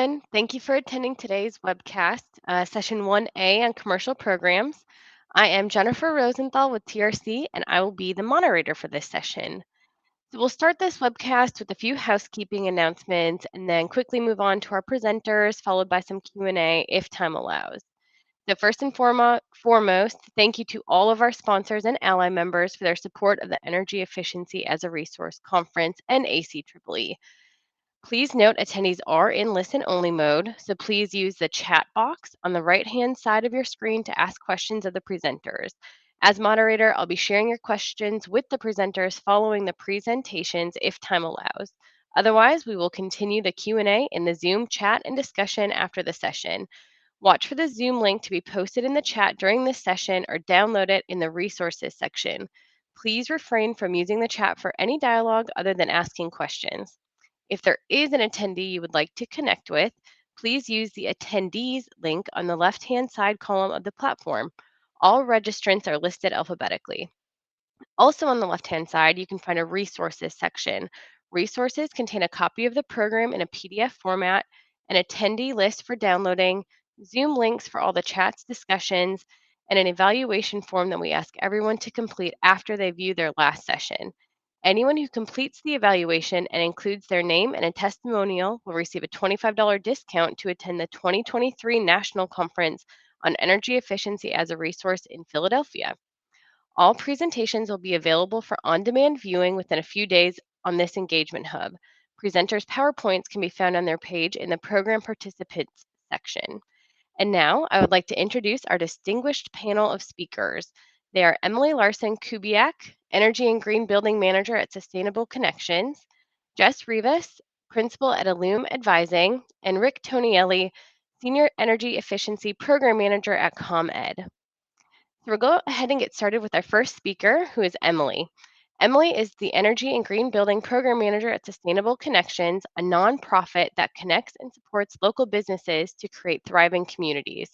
everyone. Thank you for attending today's webcast, session 1A on commercial programs. I am Jennifer Rosenthal with TRC, and I will be the moderator for this session. So we'll start this webcast with a few housekeeping announcements and then quickly move on to our presenters, followed by some Q&A if time allows. So first and foremost, thank you to all of our sponsors and ally members for their support of the Energy Efficiency as a Resource Conference and ACEEE. Please note attendees are in listen-only mode, so please use the chat box on the right-hand side of your screen to ask questions of the presenters. As moderator, I'll be sharing your questions with the presenters following the presentations if time allows. Otherwise, we will continue the Q&A in the Zoom chat and discussion after the session. Watch for the Zoom link to be posted in the chat during this session or download it in the resources section. Please refrain from using the chat for any dialogue other than asking questions. If there is an attendee you would like to connect with, please use the attendees link on the left-hand side column of the platform. All registrants are listed alphabetically. Also on the left-hand side, you can find a resources section. Resources contain a copy of the program in a PDF format, an attendee list for downloading, Zoom links for all the chats, discussions, and an evaluation form that we ask everyone to complete after they view their last session. Anyone who completes the evaluation and includes their name and a testimonial will receive a $25 discount to attend the 2023 National Conference on Energy Efficiency as a Resource in Philadelphia. All presentations will be available for on-demand viewing within a few days on this engagement hub. Presenters' PowerPoints can be found on their page in the Program Participants section. And now I would like to introduce our distinguished panel of speakers. They are Emily Larson-Kubiak, Energy and Green Building Manager at Sustainable Connections, Jess Rivas, Principal at Illume Advising, and Rick Tonielli, Senior Energy Efficiency Program Manager at ComEd. So we'll go ahead and get started with our first speaker, who is Emily. Emily is the Energy and Green Building Program Manager at Sustainable Connections, a nonprofit that connects and supports local businesses to create thriving communities.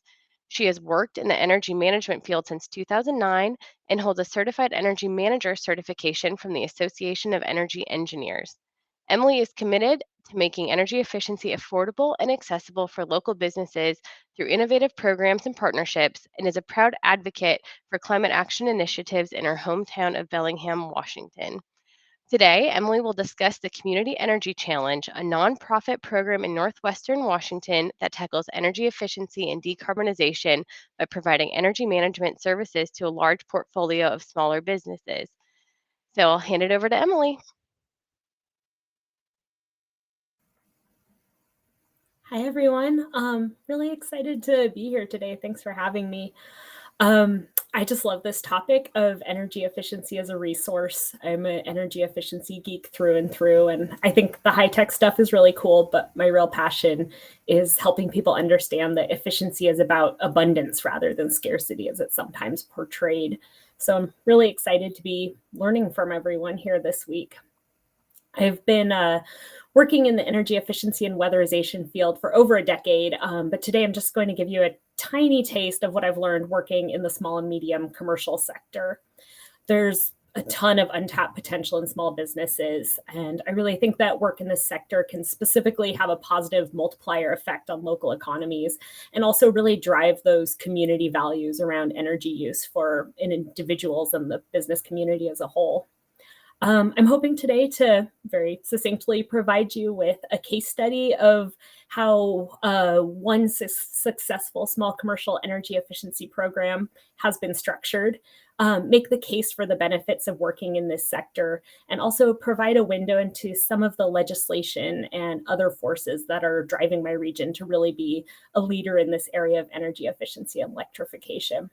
She has worked in the energy management field since 2009 and holds a Certified Energy Manager certification from the Association of Energy Engineers. Emily is committed to making energy efficiency affordable and accessible for local businesses through innovative programs and partnerships, and is a proud advocate for climate action initiatives in her hometown of Bellingham, Washington. Today, Emily will discuss the Community Energy Challenge, a nonprofit program in Northwestern Washington that tackles energy efficiency and decarbonization by providing energy management services to a large portfolio of smaller businesses. So I'll hand it over to Emily. Hi, everyone. Really excited to be here today. Thanks for having me. I just love this topic of energy efficiency as a resource. I'm an energy efficiency geek through and through, and I think the high-tech stuff is really cool, but my real passion is helping people understand that efficiency is about abundance rather than scarcity, as it's sometimes portrayed. So I'm really excited to be learning from everyone here this week. I've been working in the energy efficiency and weatherization field for over a decade, but today I'm just going to give you a tiny taste of what I've learned working in the small and medium commercial sector. There's a ton of untapped potential in small businesses, and I really think that work in this sector can specifically have a positive multiplier effect on local economies and also really drive those community values around energy use for individuals and the business community as a whole. I'm hoping today to very succinctly provide you with a case study of how one successful small commercial energy efficiency program has been structured, make the case for the benefits of working in this sector, and also provide a window into some of the legislation and other forces that are driving my region to really be a leader in this area of energy efficiency and electrification.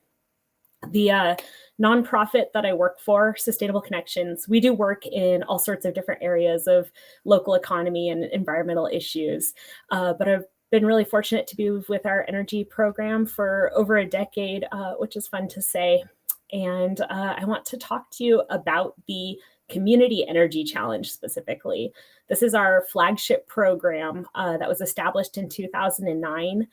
The nonprofit that I work for, Sustainable Connections, we do work in all sorts of different areas of local economy and environmental issues. But I've been really fortunate to be with our energy program for over a decade, which is fun to say. And I want to talk to you about the Community Energy Challenge specifically. This is our flagship program that was established in 2009,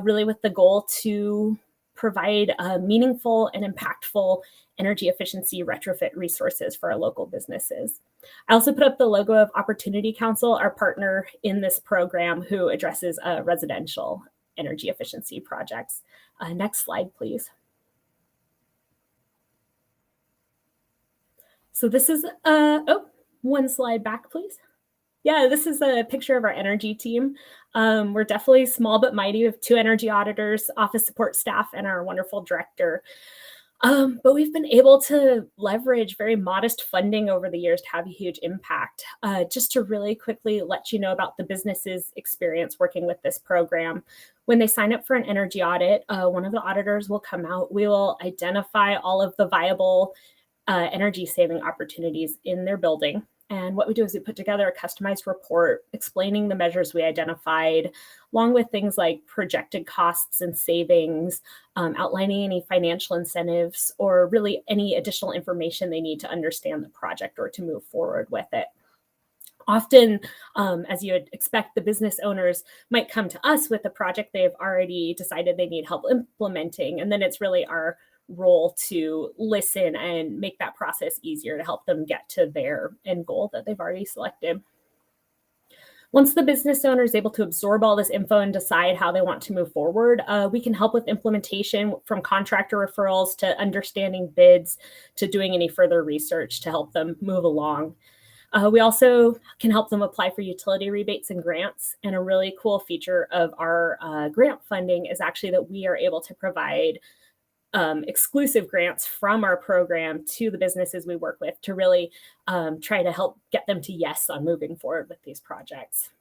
really with the goal to provide meaningful and impactful energy efficiency retrofit resources for our local businesses. I also put up the logo of Opportunity Council, our partner in this program who addresses residential energy efficiency projects. Next slide, please. So this is, one slide back, please. Yeah, this is a picture of our energy team. We're definitely small but mighty. We have 2 energy auditors, office support staff, and our wonderful director. But we've been able to leverage very modest funding over the years to have a huge impact. Just to really quickly let you know about the business's experience working with this program. When they sign up for an energy audit, one of the auditors will come out. We will identify all of the viable energy saving opportunities in their building. And what we do is we put together a customized report explaining the measures we identified, along with things like projected costs and savings, outlining any financial incentives, or really any additional information they need to understand the project or to move forward with it. Often, as you would expect, the business owners might come to us with a project they've already decided they need help implementing, and then it's really our role to listen and make that process easier to help them get to their end goal that they've already selected. Once the business owner is able to absorb all this info and decide how they want to move forward, we can help with implementation, from contractor referrals to understanding bids to doing any further research to help them move along. We also can help them apply for utility rebates and grants. And a really cool feature of our grant funding is actually that we are able to provide exclusive grants from our program to the businesses we work with to really try to help get them to yes on moving forward with these projects.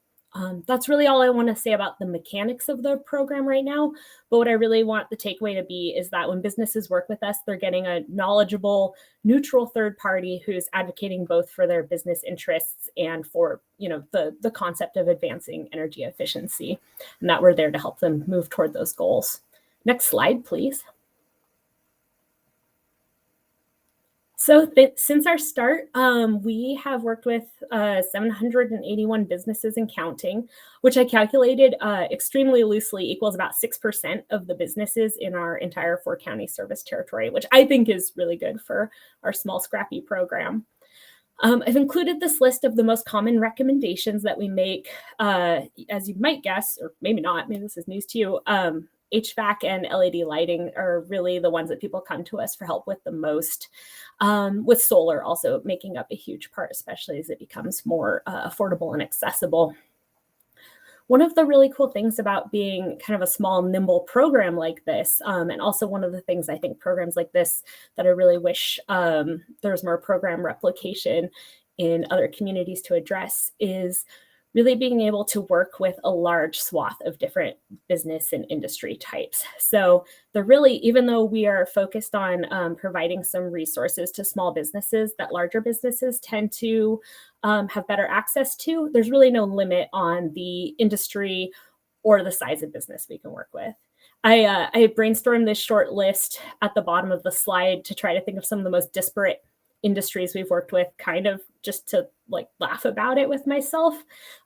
That's really all I want to say about the mechanics of the program right now. But what I really want the takeaway to be is that when businesses work with us, they're getting a knowledgeable, neutral third party who's advocating both for their business interests and for, the concept of advancing energy efficiency, and that we're there to help them move toward those goals. Next slide, please. So since our start, we have worked with 781 businesses and counting, which I calculated extremely loosely equals about 6% of the businesses in our entire 4-county service territory, which I think is really good for our small, scrappy program. I've included this list of the most common recommendations that we make. As you might guess, or maybe not, maybe this is news to you, HVAC and LED lighting are really the ones that people come to us for help with the most, with solar also making up a huge part, especially as it becomes more affordable and accessible. One of the really cool things about being kind of a small, nimble program like this, and also one of the things I think programs like this that I really wish there's more program replication in other communities to address, is really being able to work with a large swath of different business and industry types. So they're really, even though we are focused on providing some resources to small businesses that larger businesses tend to have better access to, there's really no limit on the industry or the size of business we can work with. I brainstormed this short list at the bottom of the slide to try to think of some of the most disparate industries we've worked with, kind of just to laugh about it with myself.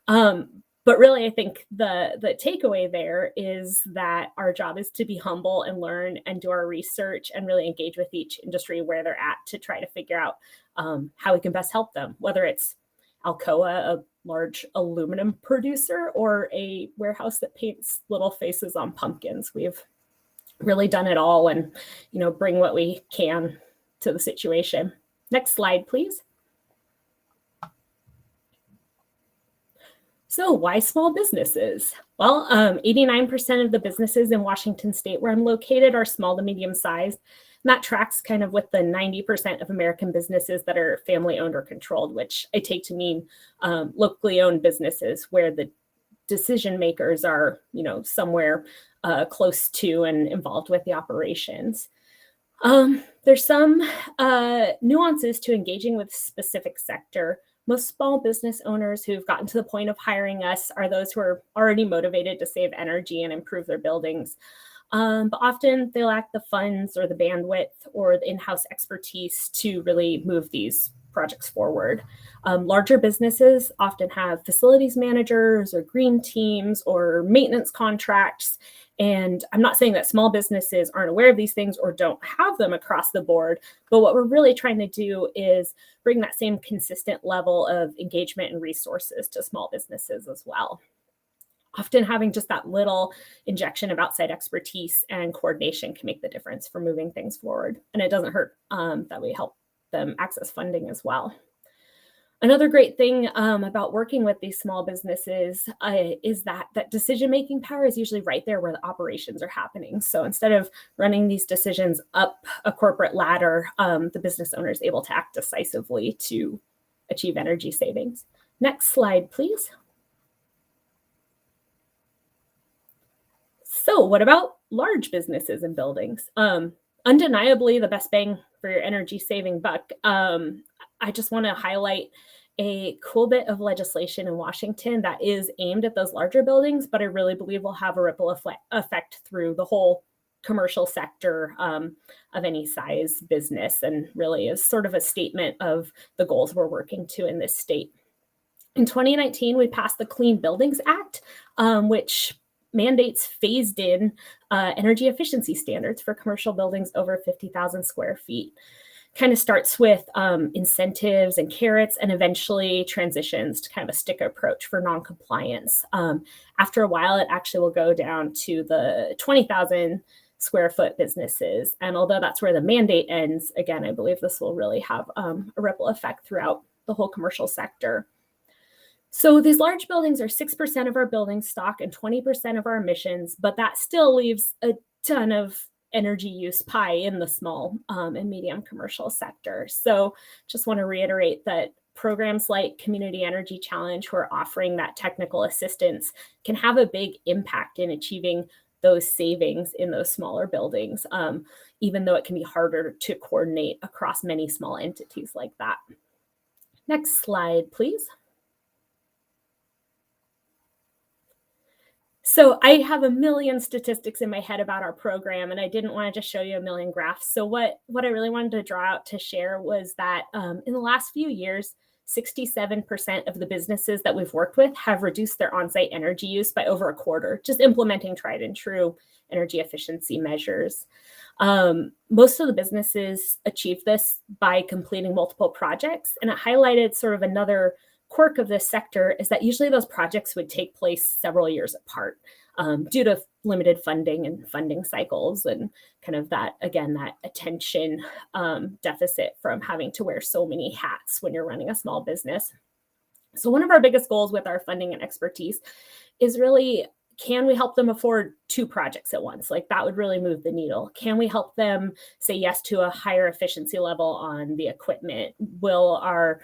But really, I think the takeaway there is that our job is to be humble and learn and do our research and really engage with each industry where they're at to try to figure out how we can best help them, whether it's Alcoa, a large aluminum producer, or a warehouse that paints little faces on pumpkins. We've really done it all and, bring what we can to the situation. Next slide, please. So why small businesses? Well, 89% of the businesses in Washington state where I'm located are small to medium sized. And that tracks kind of with the 90% of American businesses that are family owned or controlled, which I take to mean locally owned businesses where the decision makers are, somewhere close to and involved with the operations. There's some nuances to engaging with specific sector. Most small business owners who've gotten to the point of hiring us are those who are already motivated to save energy and improve their buildings. But often they lack the funds or the bandwidth or the in-house expertise to really move these projects forward. Larger businesses often have facilities managers or green teams or maintenance contracts, And I'm not saying that small businesses aren't aware of these things or don't have them across the board, but what we're really trying to do is bring that same consistent level of engagement and resources to small businesses as well. Often having just that little injection of outside expertise and coordination can make the difference for moving things forward. And it doesn't hurt that we help them access funding as well. Another great thing about working with these small businesses is that decision-making power is usually right there where the operations are happening. So instead of running these decisions up a corporate ladder, the business owner is able to act decisively to achieve energy savings. Next slide, please. So what about large businesses and buildings? Undeniably the best bang for your energy saving buck. I just want to highlight a cool bit of legislation in Washington that is aimed at those larger buildings, but I really believe will have a ripple effect through the whole commercial sector of any size business, and really is sort of a statement of the goals we're working to in this state. In 2019, we passed the Clean Buildings Act, which mandates phased in energy efficiency standards for commercial buildings over 50,000 square feet. Kind of starts with incentives and carrots and eventually transitions to kind of a stick approach for noncompliance. After a while, it actually will go down to the 20,000 square foot businesses. And although that's where the mandate ends, again, I believe this will really have a ripple effect throughout the whole commercial sector. So these large buildings are 6% of our building stock and 20% of our emissions, but that still leaves a ton of energy use pie in the small and medium commercial sector. So just want to reiterate that programs like Community Energy Challenge, who are offering that technical assistance, can have a big impact in achieving those savings in those smaller buildings, even though it can be harder to coordinate across many small entities like that. Next slide, please. So I have a million statistics in my head about our program, and I didn't want to just show you a million graphs. So what I really wanted to draw out to share was that in the last few years, 67% of the businesses that we've worked with have reduced their on-site energy use by over a quarter, just implementing tried and true energy efficiency measures. Most of the businesses achieve this by completing multiple projects, and it highlighted sort of another quirk of this sector is that usually those projects would take place several years apart due to limited funding and funding cycles, and kind of that, again, that attention deficit from having to wear so many hats when you're running a small business. So one of our biggest goals with our funding and expertise is really, can we help them afford 2 projects at once? Like that would really move the needle. Can we help them say yes to a higher efficiency level on the equipment? Will our,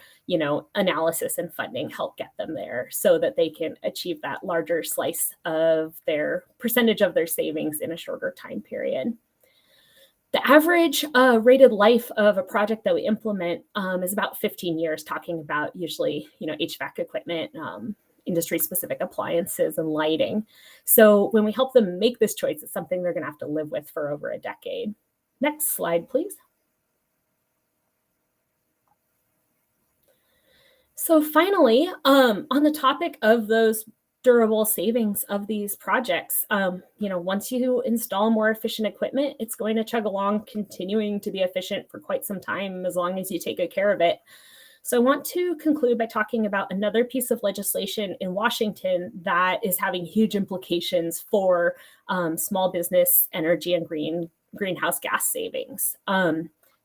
analysis and funding help get them there so that they can achieve that larger slice of their percentage of their savings in a shorter time period? The average rated life of a project that we implement is about 15 years, talking about usually, HVAC equipment, industry-specific appliances and lighting. So when we help them make this choice, it's something they're going to have to live with for over a decade. Next slide, please. So finally, on the topic of those durable savings of these projects, once you install more efficient equipment, it's going to chug along, continuing to be efficient for quite some time, as long as you take good care of it. So I want to conclude by talking about another piece of legislation in Washington that is having huge implications for small business energy and greenhouse gas savings.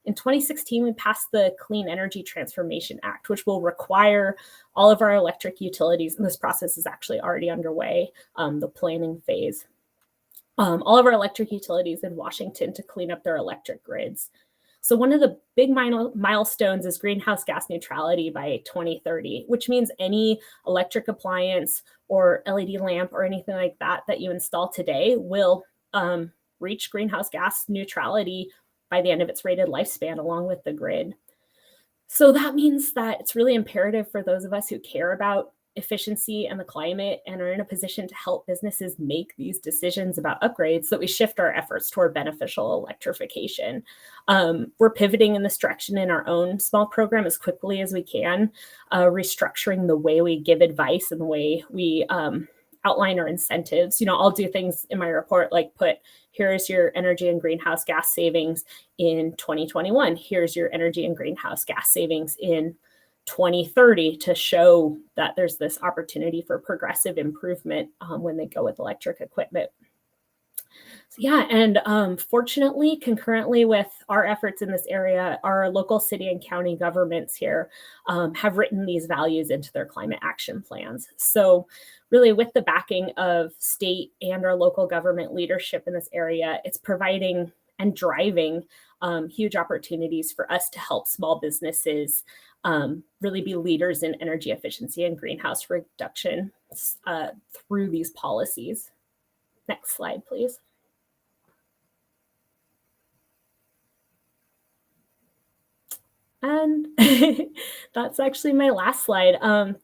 In 2016, we passed the Clean Energy Transformation Act, which will require all of our electric utilities, and this process is actually already underway, the planning phase, all of our electric utilities in Washington to clean up their electric grids. So one of the big milestones is greenhouse gas neutrality by 2030, which means any electric appliance or LED lamp or anything like that that you install today will reach greenhouse gas neutrality by the end of its rated lifespan, along with the grid. So that means that it's really imperative for those of us who care about efficiency and the climate and are in a position to help businesses make these decisions about upgrades that we shift our efforts toward beneficial electrification. We're pivoting in this direction in our own small program as quickly as we can, restructuring the way we give advice and the way we outline our incentives. I'll do things in my report like put, here's your energy and greenhouse gas savings in 2021. Here's your energy and greenhouse gas savings in 2030 to show that there's this opportunity for progressive improvement when they go with electric equipment. So yeah, and fortunately, concurrently with our efforts in this area, our local city and county governments here have written these values into their climate action plans. So really, with the backing of state and our local government leadership in this area, it's providing and driving huge opportunities for us to help small businesses really be leaders in energy efficiency and greenhouse reduction through these policies. Next slide, please. And that's actually my last slide.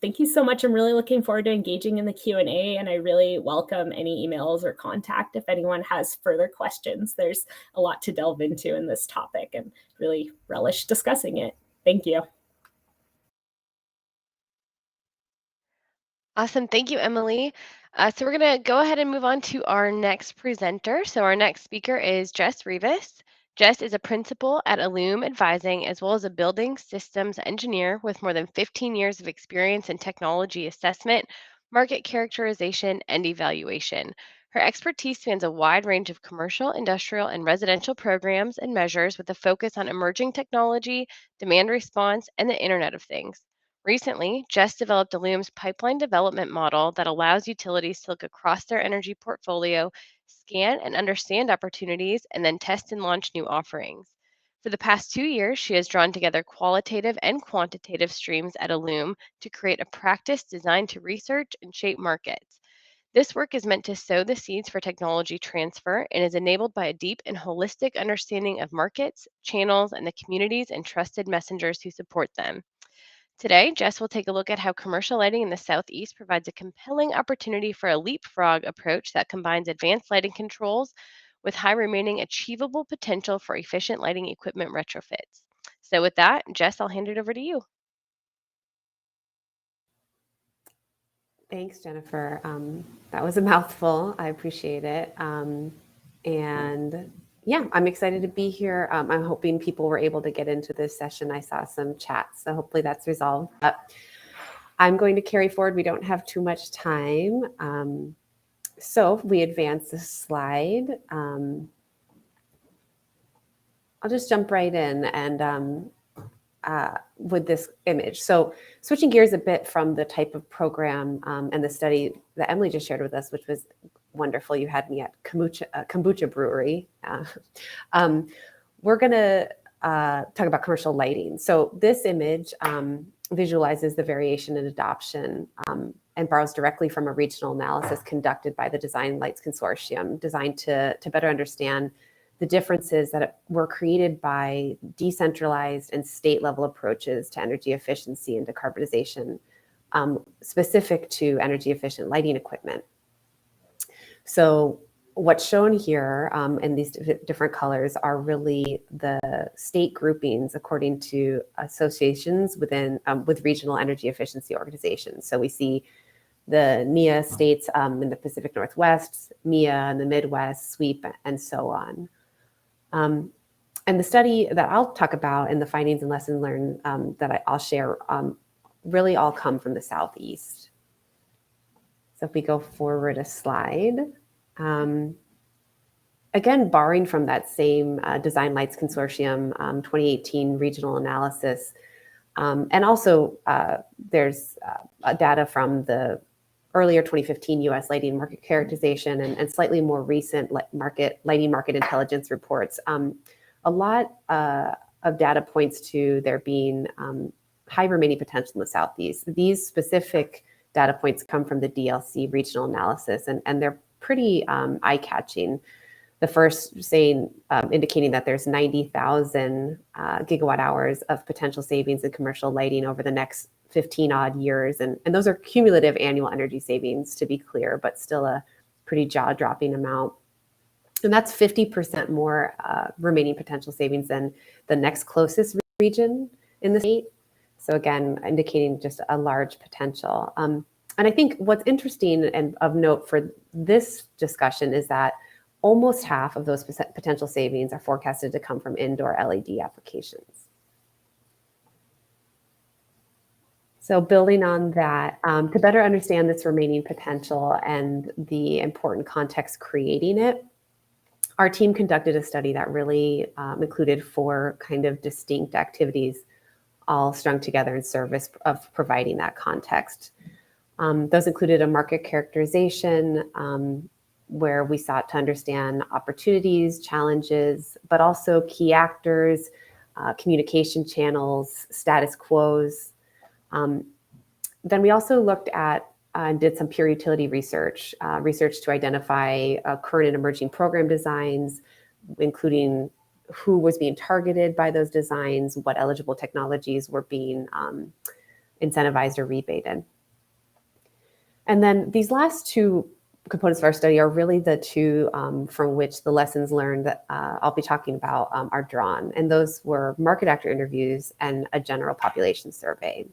Thank you so much. I'm really looking forward to engaging in the Q&A, and I really welcome any emails or contact if anyone has further questions. There's a lot to delve into in this topic and really relish discussing it. Thank you. Awesome. Thank you, Emily. So we're going to go ahead and move on to our next presenter. So our next speaker is Jess Rivas. Jess is a principal at Illume Advising, as well as a building systems engineer with more than 15 years of experience in technology assessment, market characterization, and evaluation. Her expertise spans a wide range of commercial, industrial, and residential programs and measures with a focus on emerging technology, demand response, and the Internet of Things. Recently, Jess developed Illume's pipeline development model that allows utilities to look across their energy portfolio, scan and understand opportunities, and then test and launch new offerings. For the past 2 years, she has drawn together qualitative and quantitative streams at Illume to create a practice designed to research and shape markets. This work is meant to sow the seeds for technology transfer and is enabled by a deep and holistic understanding of markets, channels, and the communities and trusted messengers who support them. Today, Jess will take a look at how commercial lighting in the Southeast provides a compelling opportunity for a leapfrog approach that combines advanced lighting controls with high remaining achievable potential for efficient lighting equipment retrofits. So with that, Jess, I'll hand it over to you. Thanks, Jennifer. That was a mouthful. I appreciate it. And yeah, I'm excited to be here. I'm hoping people were able to get into this session. I saw some chats, so hopefully that's resolved. But I'm going to carry forward. We don't have too much time. So if we advance the slide, I'll just jump right in and with this image. So switching gears a bit from the type of program and the study that Emily just shared with us, which was wonderful. You had me at Kombucha Brewery. We're going to talk about commercial lighting. So this image visualizes the variation in adoption and borrows directly from a regional analysis conducted by the Design Lights Consortium, designed to better understand the differences that were created by decentralized and state-level approaches to energy efficiency and decarbonization, specific to energy-efficient lighting equipment. So what's shown here in these different colors are really the state groupings according to associations within with regional energy efficiency organizations. So we see the NEIA states in the Pacific Northwest, MEIA in the Midwest, SWEEP, and so on. And the study that I'll talk about and the findings and lessons learned that I'll share really all come from the Southeast. So if we go forward a slide, again, borrowing from that same Design Lights Consortium 2018 regional analysis, and also there's data from the earlier 2015 U.S. lighting market characterization and slightly more recent lighting market intelligence reports. A lot of data points to there being high remaining potential in the Southeast. These specific data points come from the DLC regional analysis, and they're pretty eye-catching. The first saying, indicating that there's 90,000 gigawatt hours of potential savings in commercial lighting over the next 15 odd years. And those are cumulative annual energy savings, to be clear, but still a pretty jaw-dropping amount. And that's 50% more remaining potential savings than the next closest region in the state. So again, indicating just a large potential. And I think what's interesting and of note for this discussion is that almost half of those potential savings are forecasted to come from indoor LED applications. So building on that, to better understand this remaining potential and the important context creating it, our team conducted a study that really included 4 kind of distinct activities, all strung together in service of providing that context. Those included a market characterization, where we sought to understand opportunities, challenges, but also key actors, communication channels, status quos. Then we also looked at and did some peer utility research to identify current and emerging program designs, including who was being targeted by those designs, what eligible technologies were being incentivized or rebated. And then these last 2 components of our study are really the 2 from which the lessons learned that I'll be talking about are drawn. And those were market actor interviews and a general population survey.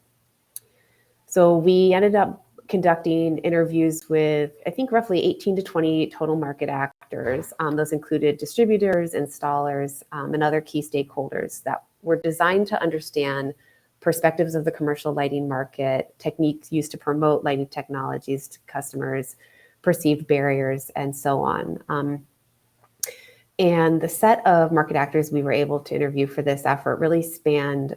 So we ended up conducting interviews with, I think, roughly 18 to 20 total market actors. Those included distributors, installers, and other key stakeholders that were designed to understand perspectives of the commercial lighting market, techniques used to promote lighting technologies to customers, perceived barriers, and so on. And the set of market actors we were able to interview for this effort really spanned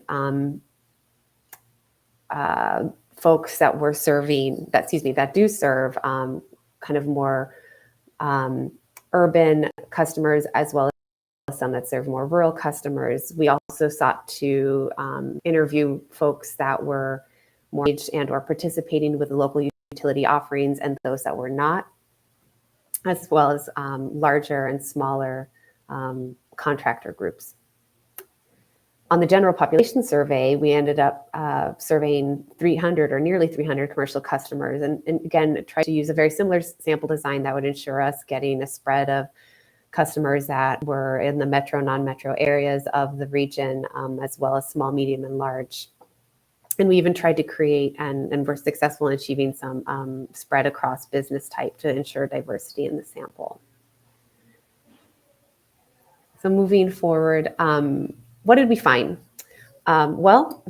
folks that were serving, that do serve kind of more urban customers, as well as some that serve more rural customers. We also sought to interview folks that were more engaged and or participating with the local utility offerings and those that were not, as well as larger and smaller contractor groups. On the general population survey, we ended up surveying 300 or nearly 300 commercial customers, and again, tried to use a very similar sample design that would ensure us getting a spread of customers that were in the metro, non-metro areas of the region, as well as small, medium, and large. And we even tried to create, and were successful in achieving some spread across business type to ensure diversity in the sample. So moving forward, what did we find? Well,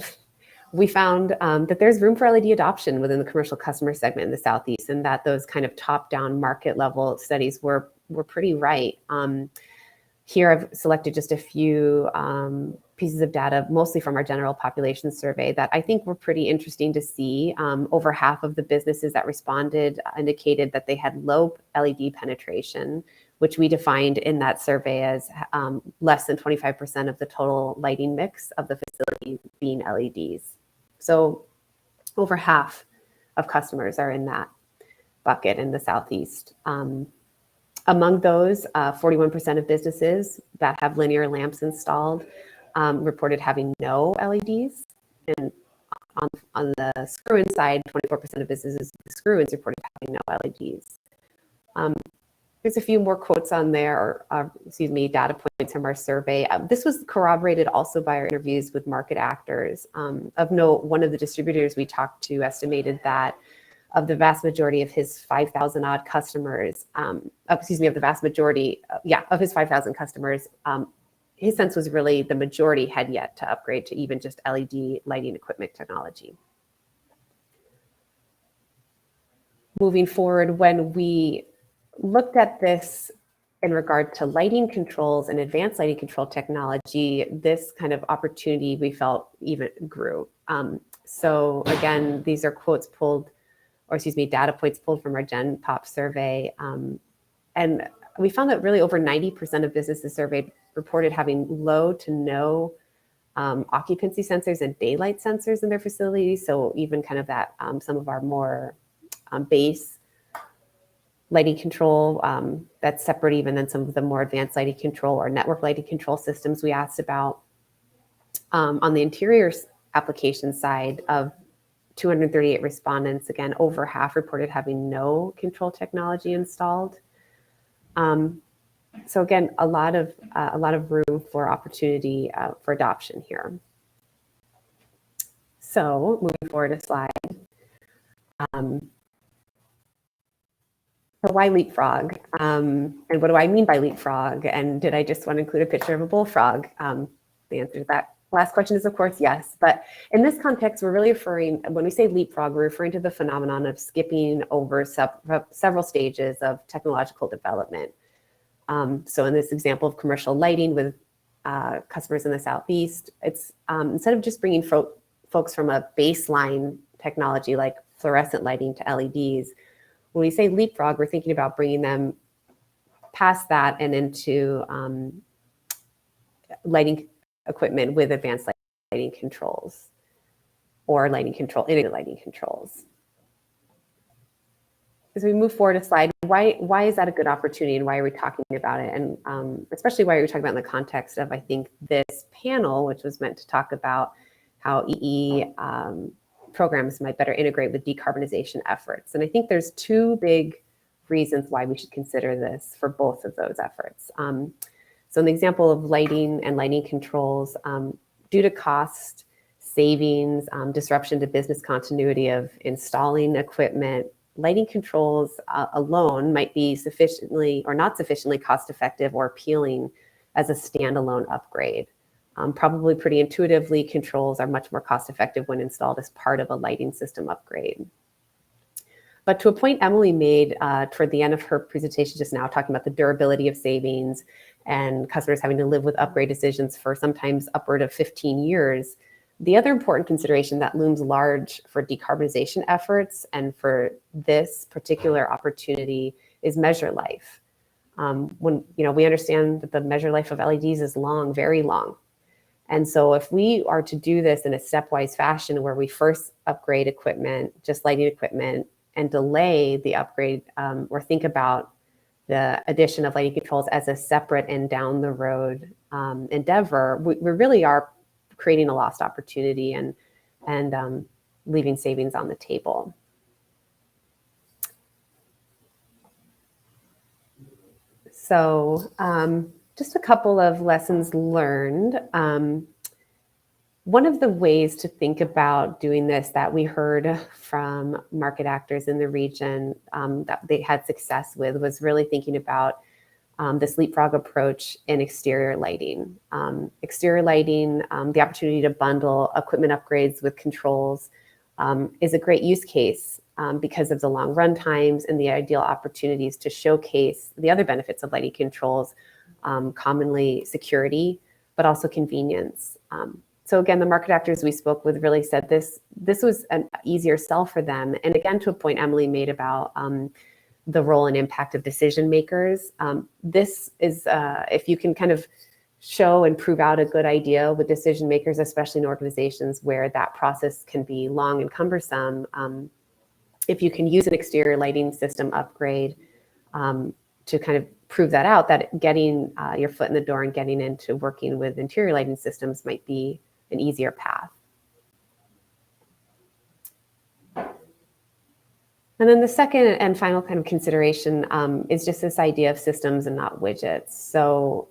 we found that there's room for LED adoption within the commercial customer segment in the Southeast, and that those kind of top-down market level studies were pretty right. Here I've selected just a few pieces of data, mostly from our general population survey, that I think were pretty interesting to see. Over half of the businesses that responded indicated that they had low LED penetration, which we defined in that survey as less than 25% of the total lighting mix of the facility being LEDs. So over half of customers are in that bucket in the Southeast. Among those, 41% of businesses that have linear lamps installed reported having no LEDs. And on the screw-in side, 24% of businesses with screw-ins reported having no LEDs. There's a few more quotes on there, or data points from our survey. This was corroborated also by our interviews with market actors. Of note, one of the distributors we talked to estimated that of the vast majority of his 5,000 odd customers, of his 5,000 customers, his sense was really the majority had yet to upgrade to even just LED lighting equipment technology. Moving forward, when we looked at this in regard to lighting controls and advanced lighting control technology, this kind of opportunity we felt even grew. So again, these are quotes pulled, data points pulled from our Gen Pop survey. And we found that really over 90% of businesses surveyed reported having low to no occupancy sensors and daylight sensors in their facilities. So even kind of that, some of our more base lighting control, that's separate even than some of the more advanced lighting control or network lighting control systems we asked about. On the interior application side of 238 respondents, again, over half reported having no control technology installed. So again, a lot of room for opportunity for adoption here. So moving forward a slide. So why leapfrog? And what do I mean by leapfrog? And did I just want to include a picture of a bullfrog? The answer to that last question is, of course, yes. But in this context, we're really referring, when we say leapfrog, we're referring to the phenomenon of skipping over several stages of technological development. So in this example of commercial lighting with customers in the Southeast, it's instead of just bringing folks from a baseline technology like fluorescent lighting to LEDs, when we say leapfrog, we're thinking about bringing them past that and into lighting equipment with advanced lighting controls or integrated lighting controls. As we move forward a slide, why is that a good opportunity and why are we talking about it? And especially why are we talking about in the context of, I think, this panel, which was meant to talk about how EE programs might better integrate with decarbonization efforts. And I think there's two big reasons why we should consider this for both of those efforts. So in the example of lighting and lighting controls, due to cost savings, disruption to business continuity of installing equipment, lighting controls alone might be sufficiently or not sufficiently cost effective or appealing as a standalone upgrade. Probably pretty intuitively, controls are much more cost effective when installed as part of a lighting system upgrade. But to a point Emily made toward the end of her presentation just now, talking about the durability of savings and customers having to live with upgrade decisions for sometimes upward of 15 years, the other important consideration that looms large for decarbonization efforts and for this particular opportunity is measure life. When we understand that the measure life of LEDs is long, very long. And so if we are to do this in a stepwise fashion where we first upgrade equipment, just lighting equipment, and delay the upgrade or think about the addition of lighting controls as a separate and down the road endeavor, we really are creating a lost opportunity and leaving savings on the table. So just a couple of lessons learned. One of the ways to think about doing this that we heard from market actors in the region that they had success with was really thinking about this leapfrog approach in exterior lighting. Exterior lighting, the opportunity to bundle equipment upgrades with controls is a great use case because of the long run times and the ideal opportunities to showcase the other benefits of lighting controls, commonly security, but also convenience. So again, the market actors we spoke with really said this was an easier sell for them. And again, to a point Emily made about the role and impact of decision makers. This is, if you can kind of show and prove out a good idea with decision makers, especially in organizations where that process can be long and cumbersome, if you can use an exterior lighting system upgrade to kind of prove that out, that getting your foot in the door and getting into working with interior lighting systems might be an easier path. And then the second and final kind of consideration is just this idea of systems and not widgets. So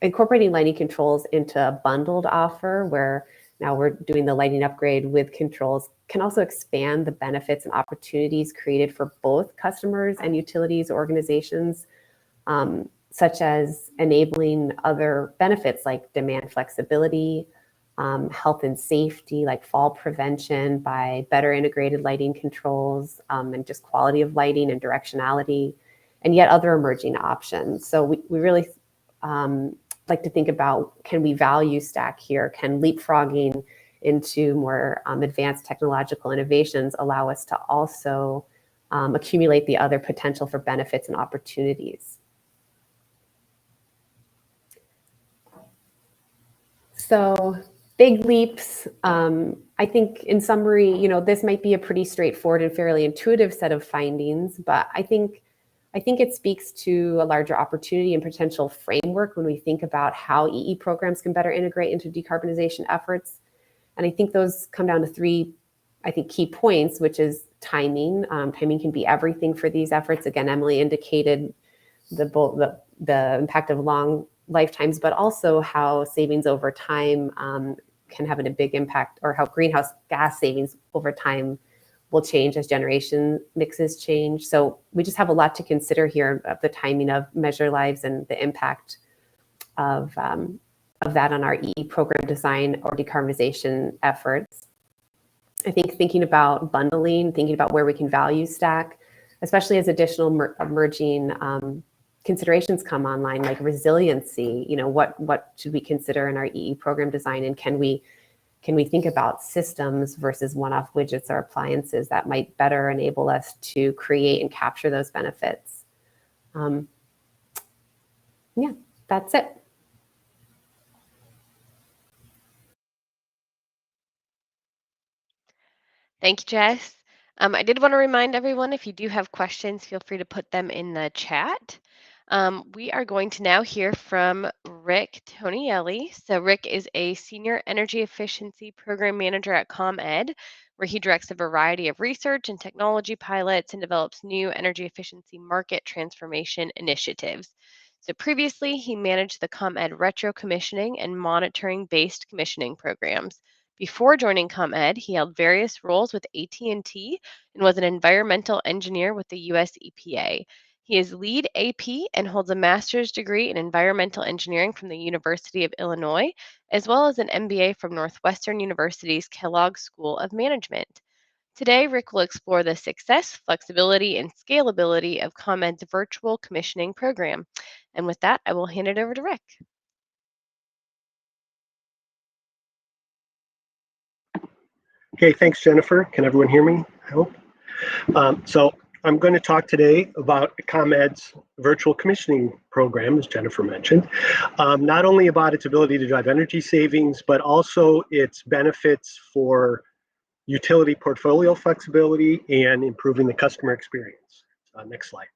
incorporating lighting controls into a bundled offer where now we're doing the lighting upgrade with controls can also expand the benefits and opportunities created for both customers and utilities organizations, such as enabling other benefits like demand flexibility, health and safety, like fall prevention by better integrated lighting controls, and just quality of lighting and directionality, and yet other emerging options. So we really like to think about, can we value stack here? Can leapfrogging into more advanced technological innovations allow us to also accumulate the other potential for benefits and opportunities? So big leaps. I think in summary, this might be a pretty straightforward and fairly intuitive set of findings, but I think it speaks to a larger opportunity and potential framework when we think about how EE programs can better integrate into decarbonization efforts. And I think those come down to three, key points, which is timing. Timing can be everything for these efforts. Again, Emily indicated the impact of long lifetimes, but also how savings over time can have a big impact, or how greenhouse gas savings over time will change as generation mixes change. So we just have a lot to consider here of the timing of Measure Lives and the impact of that on our EE program design or decarbonization efforts. I think thinking about bundling, thinking about where we can value stack, especially as additional emerging considerations come online, like resiliency. What should we consider in our EE program design, and can we think about systems versus one-off widgets or appliances that might better enable us to create and capture those benefits? Yeah, that's it. Thank you, Jess. I did want to remind everyone, if you do have questions, feel free to put them in the chat. We are going to now hear from Rick Tonielli. So Rick is a Senior Energy Efficiency Program Manager at ComEd, where he directs a variety of research and technology pilots and develops new energy efficiency market transformation initiatives. So previously, he managed the ComEd retro commissioning and monitoring-based commissioning programs. Before joining ComEd, he held various roles with AT&T and was an environmental engineer with the US EPA. He is lead AP and holds a master's degree in environmental engineering from the University of Illinois, as well as an MBA from Northwestern University's Kellogg School of Management. Today, Rick will explore the success, flexibility, and scalability of ComEd's virtual commissioning program. And with that, I will hand it over to Rick. Okay, thanks, Jennifer. Can everyone hear me? I hope. So I'm going to talk today about ComEd's virtual commissioning program, as Jennifer mentioned, not only about its ability to drive energy savings, but also its benefits for utility portfolio flexibility and improving the customer experience. Next slide,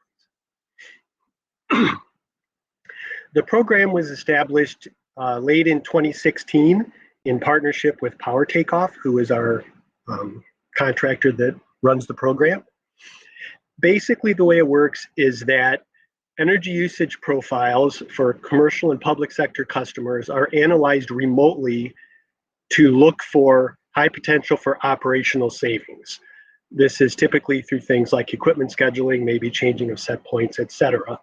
please. The program was established late in 2016 in partnership with Power Takeoff, who is our contractor that runs the program. Basically, the way it works is that energy usage profiles for commercial and public sector customers are analyzed remotely to look for high potential for operational savings. This is typically through things like equipment scheduling, maybe changing of set points, etc.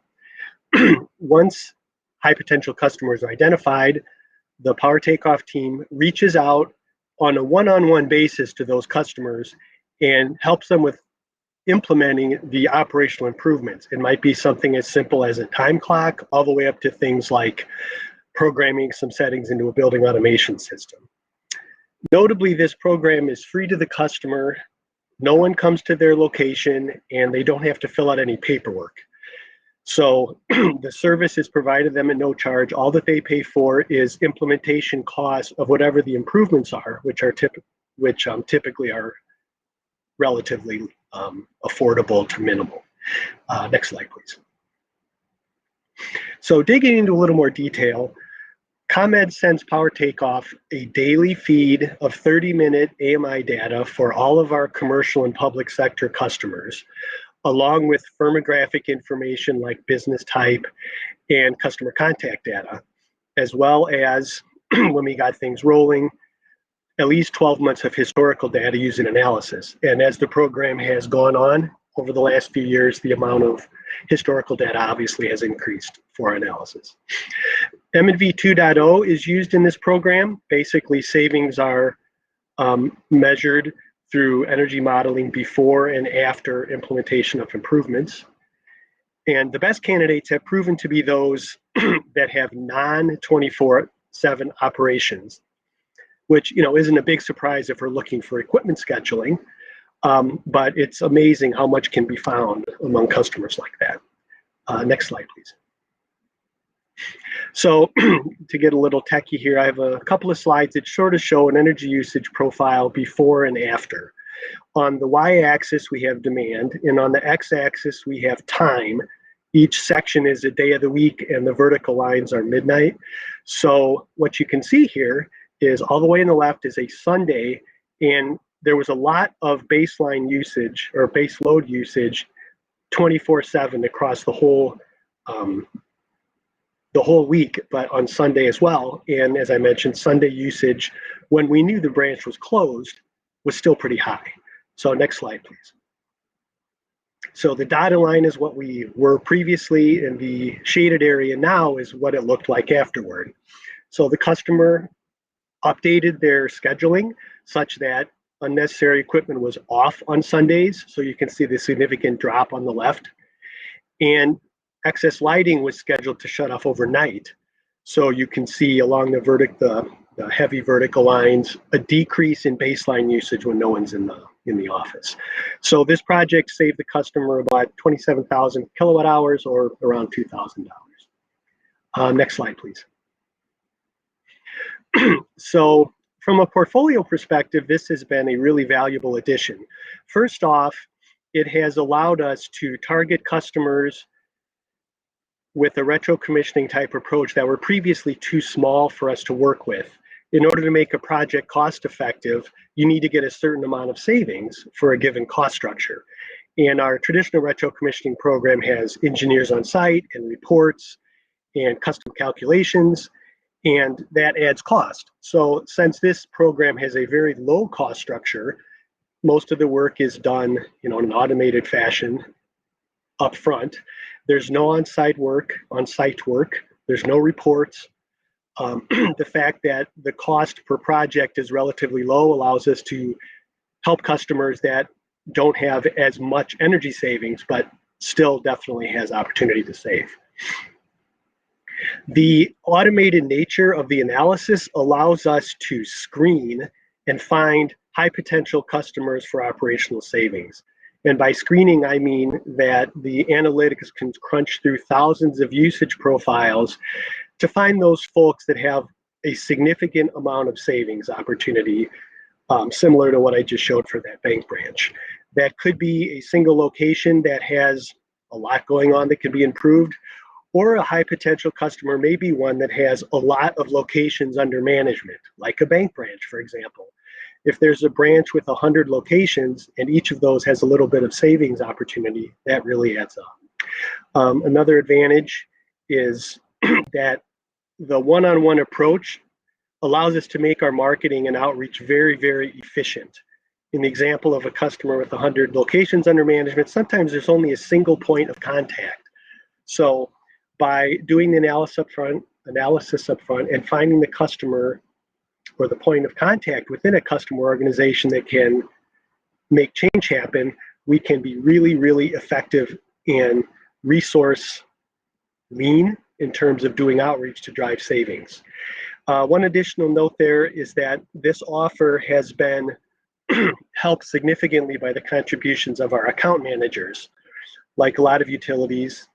Once high potential customers are identified, the Power Takeoff team reaches out on a one-on-one basis to those customers and helps them with implementing the operational improvements. It might be something as simple as a time clock, all the way up to things like programming some settings into a building automation system. Notably, this program is free to the customer. No one comes to their location, and they don't have to fill out any paperwork. So the service is provided them at no charge. All that they pay for is implementation costs of whatever the improvements are, which typically are relatively affordable to minimal. Next slide, please. So digging into a little more detail, ComEd sends Power Takeoff a daily feed of 30-minute AMI data for all of our commercial and public sector customers, along with firmographic information like business type and customer contact data, as well as, when we got things rolling, at least 12 months of historical data using analysis. And as the program has gone on over the last few years, the amount of historical data obviously has increased for analysis. M&V 2.0 is used in this program. Basically, savings are measured through energy modeling before and after implementation of improvements. And the best candidates have proven to be those that have non-24/7 operations, which isn't a big surprise if we're looking for equipment scheduling, but it's amazing how much can be found among customers like that. Next slide, please. So to get a little techie here, I have a couple of slides that sort of show an energy usage profile before and after. On the y-axis, we have demand, and on the x-axis, we have time. Each section is a day of the week, and the vertical lines are midnight. So what you can see here is all the way on the left is a Sunday, and there was a lot of baseline usage or base load usage 24/7 across the whole week, but on Sunday as well. And as I mentioned, Sunday usage, when we knew the branch was closed, was still pretty high. So next slide, please. So the dotted line is what we were previously, and the shaded area now is what it looked like afterward. So the customer updated their scheduling such that unnecessary equipment was off on Sundays. So you can see the significant drop on the left. And excess lighting was scheduled to shut off overnight. So you can see along the heavy vertical lines, a decrease in baseline usage when no one's in the office. So this project saved the customer about 27,000 kilowatt hours, or around $2,000. Next slide, please. So from a portfolio perspective, this has been a really valuable addition. First off, it has allowed us to target customers with a retro commissioning type approach that were previously too small for us to work with. In order to make a project cost effective, you need to get a certain amount of savings for a given cost structure. And our traditional retro commissioning program has engineers on site and reports and custom calculations, and that adds cost. So since this program has a very low cost structure, most of the work is done in an automated fashion up front. There's no on-site work. There's no reports. The fact that the cost per project is relatively low allows us to help customers that don't have as much energy savings, but still definitely has opportunity to save. The automated nature of the analysis allows us to screen and find high potential customers for operational savings. And by screening, I mean that the analytics can crunch through thousands of usage profiles to find those folks that have a significant amount of savings opportunity, similar to what I just showed for that bank branch. That could be a single location that has a lot going on that can be improved, or a high potential customer may be one that has a lot of locations under management, like a bank branch, for example. If there's a branch with 100 locations and each of those has a little bit of savings opportunity, that really adds up. Another advantage is that the one-on-one approach allows us to make our marketing and outreach very, very efficient. In the example of a customer with 100 locations under management, sometimes there's only a single point of contact. So by doing the analysis up front and finding the customer or the point of contact within a customer organization that can make change happen, we can be really, really effective and resource lean in terms of doing outreach to drive savings. One additional note there is that this offer has been helped significantly by the contributions of our account managers. Like a lot of utilities,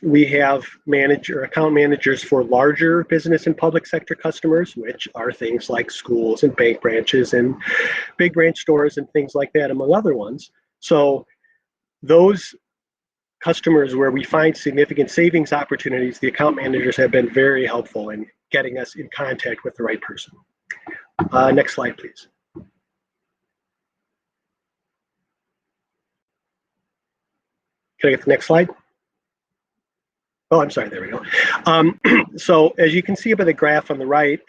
we have account managers for larger business and public sector customers, which are things like schools and bank branches and big branch stores and things like that, among other ones. So those customers where we find significant savings opportunities, the account managers have been very helpful in getting us in contact with the right person. Next slide, please. Can I get the next slide? Oh, I'm sorry, there we go. So as you can see by the graph on the right,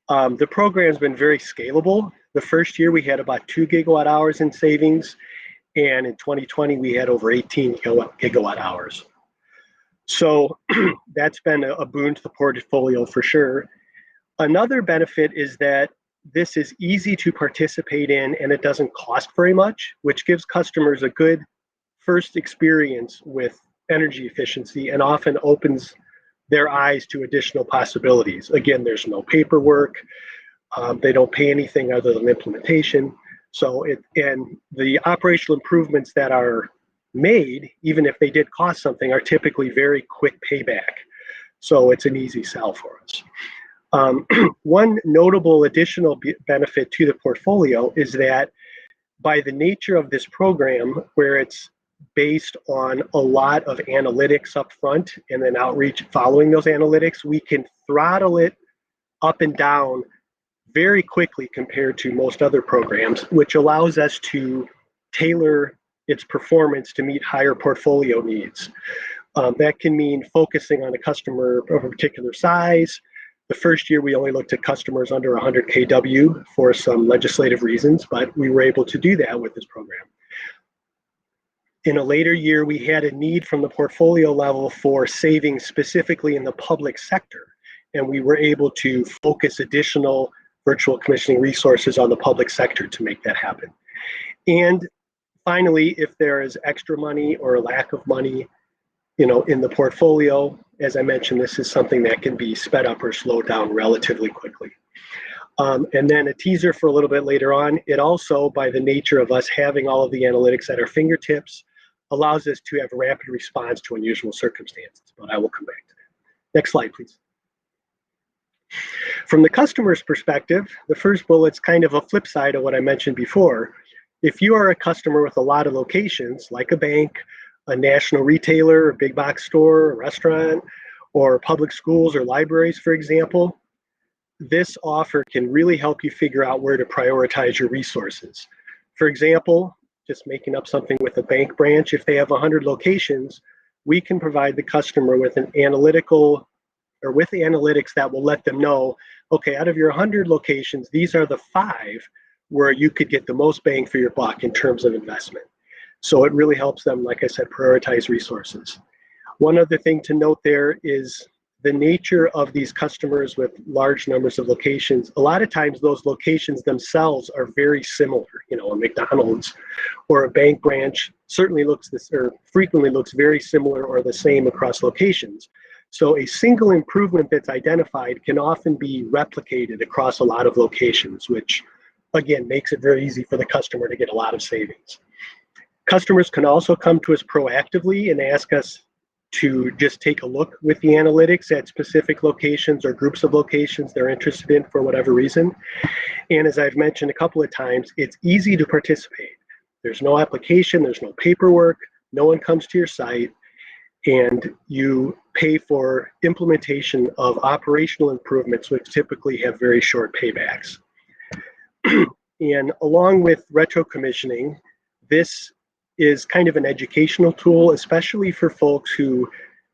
the program's been very scalable. The first year we had about 2 gigawatt hours in savings, and in 2020 we had over 18 gigawatt hours. So that's been a boon to the portfolio for sure. Another benefit is that this is easy to participate in and it doesn't cost very much, which gives customers a good first experience with energy efficiency and often opens their eyes to additional possibilities. Again, there's no paperwork. They don't pay anything other than implementation. So and the operational improvements that are made, even if they did cost something, are typically very quick payback. So it's an easy sell for us. One notable additional benefit to the portfolio is that by the nature of this program, where it's based on a lot of analytics up front and then outreach following those analytics, we can throttle it up and down very quickly compared to most other programs, which allows us to tailor its performance to meet higher portfolio needs. That can mean focusing on a customer of a particular size, The first year, we only looked at customers under 100 kW for some legislative reasons, but we were able to do that with this program. In a later year, we had a need from the portfolio level for savings specifically in the public sector, and we were able to focus additional virtual commissioning resources on the public sector to make that happen. And finally, if there is extra money or a lack of money, in the portfolio, as I mentioned, this is something that can be sped up or slowed down relatively quickly. And then a teaser for a little bit later on, it also, by the nature of us having all of the analytics at our fingertips, allows us to have a rapid response to unusual circumstances, but I will come back to that. Next slide, please. From the customer's perspective, the first bullet's kind of a flip side of what I mentioned before. If you are a customer with a lot of locations, like a bank, a national retailer, a big box store, a restaurant, or public schools or libraries, for example, this offer can really help you figure out where to prioritize your resources. For example, just making up something with a bank branch, if they have 100 locations, we can provide the customer with an analytical or with the analytics that will let them know, okay, out of your 100 locations, these are the 5 where you could get the most bang for your buck in terms of investment. So it really helps them, like I said, prioritize resources. One other thing to note there is the nature of these customers with large numbers of locations. A lot of times those locations themselves are very similar. A McDonald's or a bank branch certainly looks this, or frequently looks very similar or the same across locations. So a single improvement that's identified can often be replicated across a lot of locations, which again makes it very easy for the customer to get a lot of savings. Customers can also come to us proactively and ask us to just take a look with the analytics at specific locations or groups of locations they're interested in for whatever reason. And as I've mentioned a couple of times, it's easy to participate. There's no application, there's no paperwork, no one comes to your site, and you pay for implementation of operational improvements, which typically have very short paybacks. And along with retro commissioning, this is kind of an educational tool, especially for folks who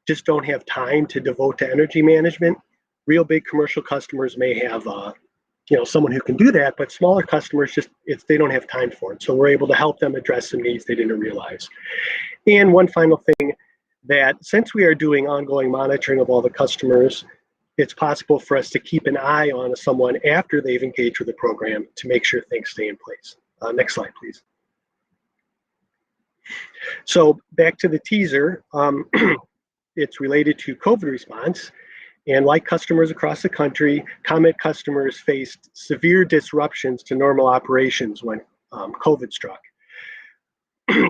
just don't have time to devote to energy management. Real big commercial customers may have someone who can do that, but smaller customers they don't have time for it. So we're able to help them address some needs they didn't realize. And one final thing, that since we are doing ongoing monitoring of all the customers, it's possible for us to keep an eye on someone after they've engaged with the program to make sure things stay in place. Next slide, please. So back to the teaser, it's related to COVID response. And like customers across the country, ComEd customers faced severe disruptions to normal operations when COVID struck.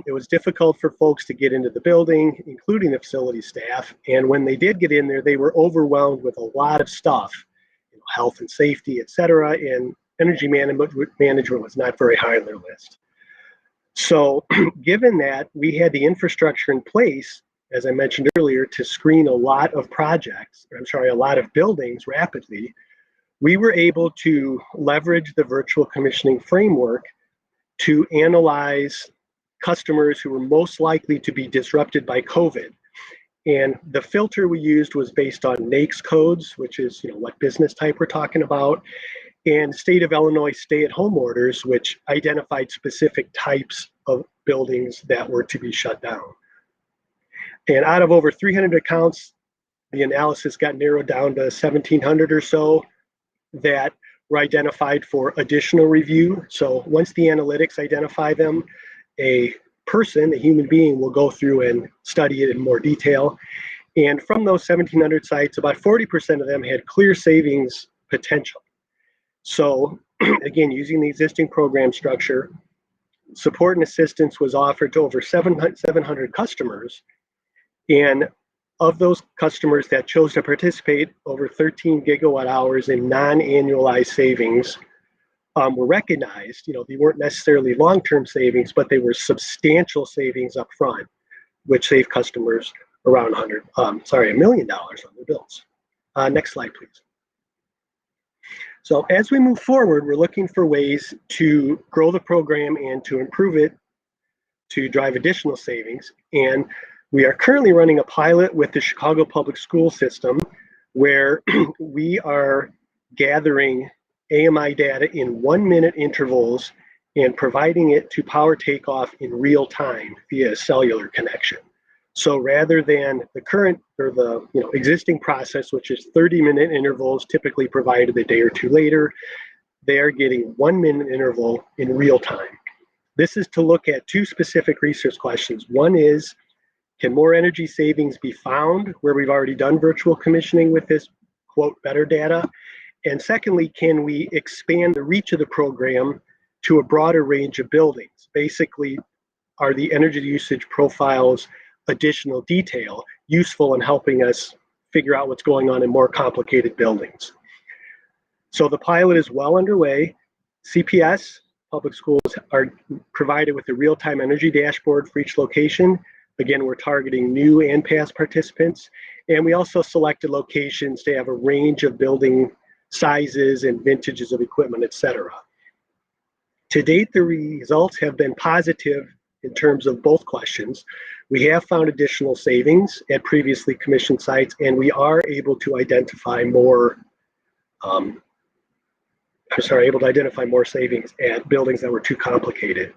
It was difficult for folks to get into the building, including the facility staff. And when they did get in there, they were overwhelmed with a lot of stuff, health and safety, et cetera. And energy management was not very high on their list. So given that we had the infrastructure in place, as I mentioned earlier, to screen a lot of buildings rapidly, we were able to leverage the virtual commissioning framework to analyze customers who were most likely to be disrupted by COVID. And the filter we used was based on NAICS codes, which is what business type we're talking about, and state of Illinois stay-at-home orders, which identified specific types of buildings that were to be shut down. And out of over 300 accounts, the analysis got narrowed down to 1,700 or so that were identified for additional review. So once the analytics identify them, a human being, will go through and study it in more detail. And from those 1,700 sites, about 40% of them had clear savings potential. So again, using the existing program structure, support and assistance was offered to over 700 customers. And of those customers that chose to participate, over 13 gigawatt hours in non-annualized savings were recognized. They weren't necessarily long-term savings, but they were substantial savings up front, which saved customers around $1 million on their bills. Next slide, please. So as we move forward, we're looking for ways to grow the program and to improve it to drive additional savings. And we are currently running a pilot with the Chicago Public School System where we are gathering AMI data in 1-minute intervals and providing it to Power Takeoff in real time via a cellular connection. So rather than the current or the existing process, which is 30-minute intervals typically provided a day or two later, they are getting 1-minute interval in real time. This is to look at two specific research questions. One is, can more energy savings be found where we've already done virtual commissioning with this, quote, better data? And secondly, can we expand the reach of the program to a broader range of buildings? Basically, are the energy usage profiles additional detail useful in helping us figure out what's going on in more complicated buildings? So the pilot is well underway. CPS, public schools, are provided with a real-time energy dashboard for each location. Again, we're targeting new and past participants. And we also selected locations to have a range of building sizes and vintages of equipment, et cetera. To date, the results have been positive in terms of both questions. We have found additional savings at previously commissioned sites, and we are able to identify more savings at buildings that were too complicated.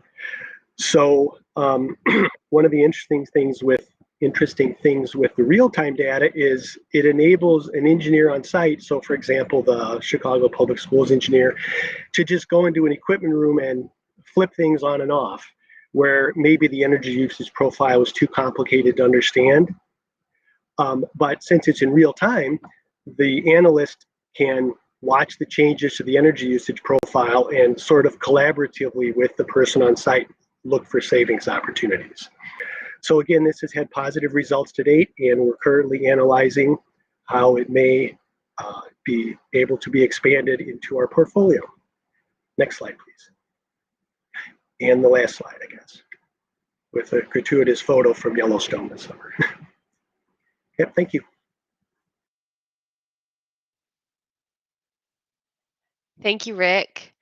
So one of the interesting things with the real-time data is it enables an engineer on site, so for example, the Chicago Public Schools engineer, to just go into an equipment room and flip things on and off, where maybe the energy usage profile is too complicated to understand. But since it's in real time, the analyst can watch the changes to the energy usage profile and sort of collaboratively with the person on site look for savings opportunities. So again, this has had positive results to date, and we're currently analyzing how it may be able to be expanded into our portfolio. Next slide, please. And the last slide, I guess, with a gratuitous photo from Yellowstone this summer. Yep, thank you. Thank you, Rick.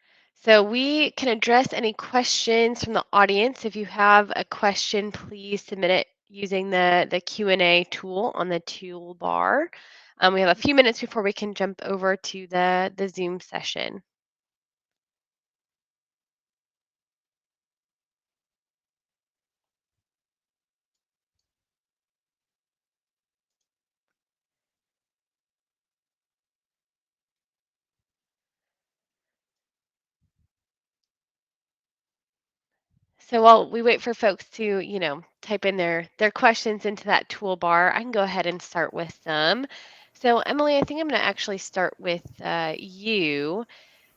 So we can address any questions from the audience. If you have a question, please submit it using the Q&A tool on the toolbar. We have a few minutes before we can jump over to the Zoom session. So while we wait for folks to, type in their questions into that toolbar, I can go ahead and start with some. So Emily, I think I'm going to actually start with you.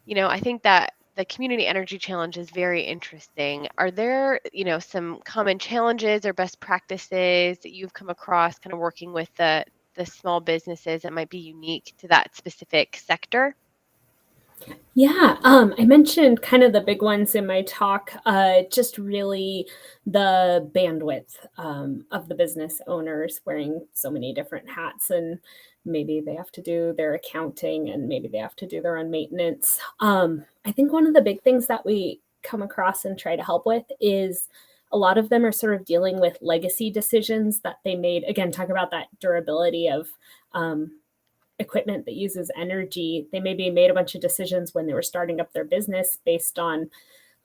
I think that the Community Energy Challenge is very interesting. Are there, some common challenges or best practices that you've come across kind of working with the small businesses that might be unique to that specific sector? Yeah, I mentioned kind of the big ones in my talk, just really the bandwidth of the business owners wearing so many different hats, and maybe they have to do their accounting and maybe they have to do their own maintenance. I think one of the big things that we come across and try to help with is a lot of them are sort of dealing with legacy decisions that they made. Again, talk about that durability of equipment that uses energy. They maybe made a bunch of decisions when they were starting up their business based on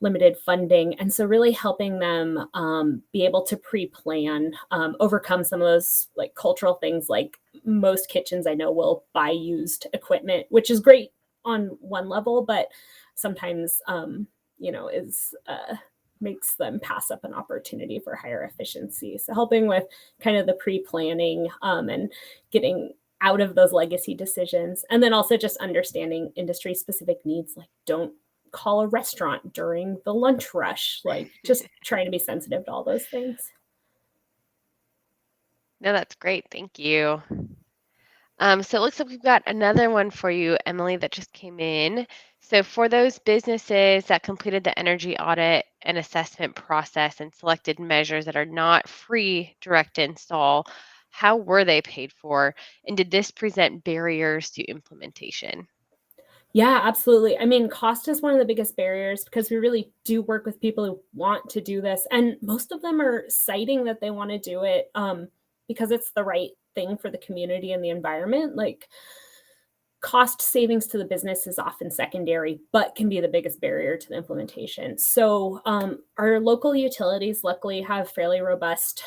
limited funding. And so really helping them be able to pre-plan, overcome some of those like cultural things, like most kitchens I know will buy used equipment, which is great on one level, but sometimes, makes them pass up an opportunity for higher efficiency. So helping with kind of the pre-planning and getting out of those legacy decisions. And then also just understanding industry specific needs, like don't call a restaurant during the lunch rush, like just trying to be sensitive to all those things. No, that's great. Thank you. So it looks like we've got another one for you, Emily, that just came in. So for those businesses that completed the energy audit and assessment process and selected measures that are not free direct install, how were they paid for? And did this present barriers to implementation? Yeah, absolutely. I mean, cost is one of the biggest barriers because we really do work with people who want to do this. And most of them are citing that they want to do it because it's the right thing for the community and the environment, like cost savings to the business is often secondary, but can be the biggest barrier to the implementation. So our local utilities luckily have fairly robust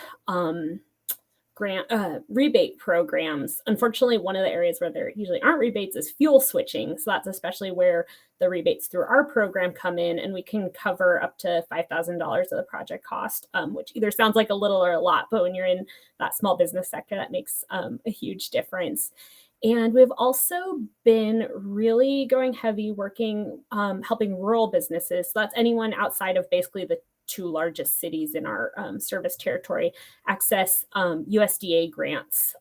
grant rebate programs. Unfortunately, one of the areas where there usually aren't rebates is fuel switching. So that's especially where the rebates through our program come in, and we can cover up to $5,000 of the project cost, which either sounds like a little or a lot, but when you're in that small business sector, that makes a huge difference. And we've also been really going heavy working, helping rural businesses. So that's anyone outside of basically the two largest cities in our service territory access USDA grants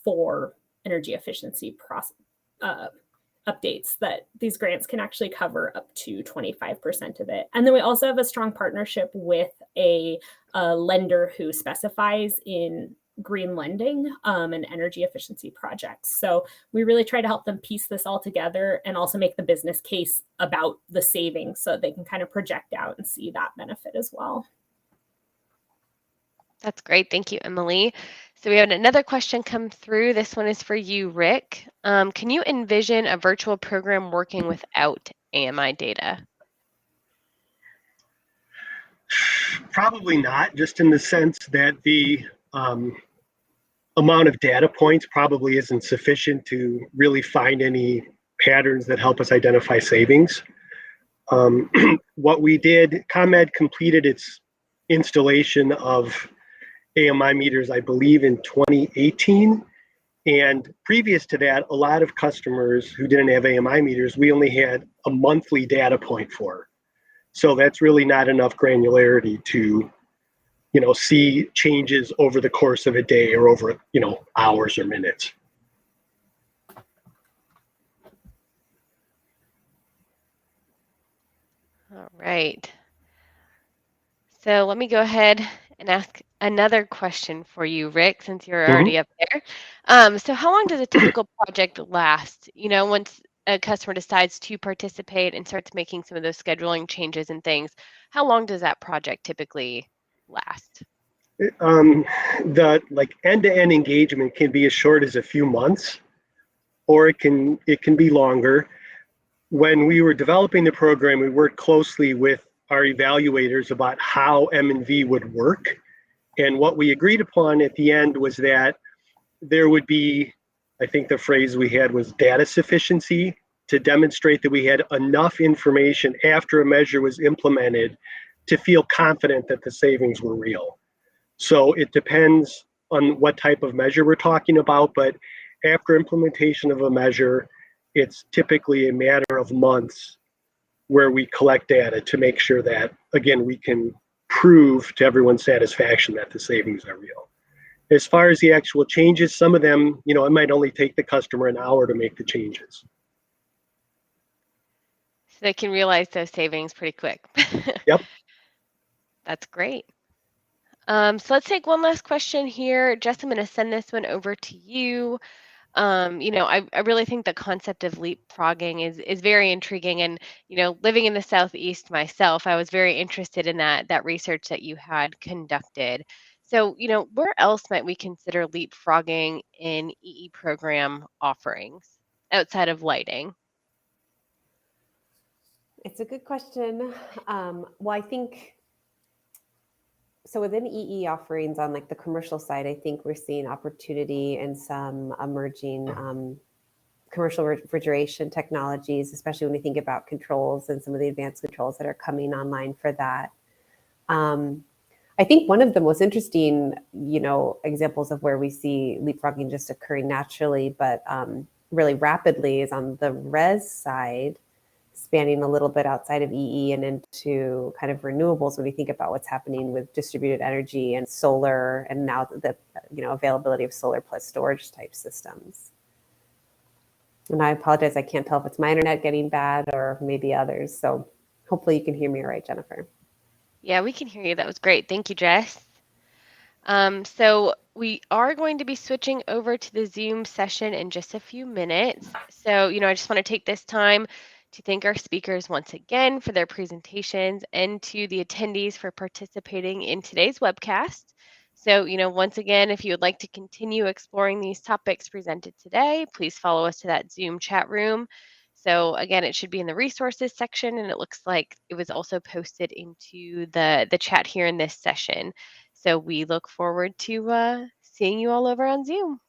for energy efficiency updates, that these grants can actually cover up to 25% of it. And then we also have a strong partnership with a lender who specifies in green lending and energy efficiency projects. So we really try to help them piece this all together and also make the business case about the savings so they can kind of project out and see that benefit as well. That's great. Thank you, Emily. So we had another question come through. This one is for you, Rick. Can you envision a virtual program working without AMI data? Probably not, just in the sense that the amount of data points probably isn't sufficient to really find any patterns that help us identify savings. What we did, ComEd completed its installation of AMI meters, I believe, in 2018. And previous to that, a lot of customers who didn't have AMI meters, we only had a monthly data point for. So that's really not enough granularity to, see changes over the course of a day or over, hours or minutes. All right. So let me go ahead and ask another question for you, Rick, since you're already up there. So how long does a typical project last? Once a customer decides to participate and starts making some of those scheduling changes and things, how long does that project typically last? The end-to-end engagement can be as short as a few months, or it can be longer. When we were developing the program, we worked closely with our evaluators about how M&V would work. And what we agreed upon at the end was that there would be, I think the phrase we had was data sufficiency, to demonstrate that we had enough information after a measure was implemented to feel confident that the savings were real. So it depends on what type of measure we're talking about, but after implementation of a measure, it's typically a matter of months where we collect data to make sure that, again, we can prove to everyone's satisfaction that the savings are real. As far as the actual changes, some of them, it might only take the customer an hour to make the changes. So they can realize those savings pretty quick. Yep. That's great. So let's take one last question here. Jess, I'm going to send this one over to you. I really think the concept of leapfrogging is very intriguing. And, living in the Southeast myself, I was very interested in that research that you had conducted. So, where else might we consider leapfrogging in EE program offerings outside of lighting? It's a good question. Well, I think, so within EE offerings on the commercial side, I think we're seeing opportunity in some emerging commercial refrigeration technologies, especially when we think about controls and some of the advanced controls that are coming online for that. I think one of the most interesting, examples of where we see leapfrogging just occurring naturally, but really rapidly, is on the res side, spanning a little bit outside of EE and into kind of renewables when we think about what's happening with distributed energy and solar, and now the availability of solar plus storage type systems. And I apologize, I can't tell if it's my internet getting bad or maybe others. So hopefully you can hear me all right, Jennifer. Yeah, we can hear you. That was great. Thank you, Jess. So we are going to be switching over to the Zoom session in just a few minutes. So, I just want to take this time to thank our speakers once again for their presentations and to the attendees for participating in today's webcast. So, once again, if you would like to continue exploring these topics presented today, please follow us to that Zoom chat room. So again, it should be in the resources section, and it looks like it was also posted into the chat here in this session. So we look forward to seeing you all over on Zoom.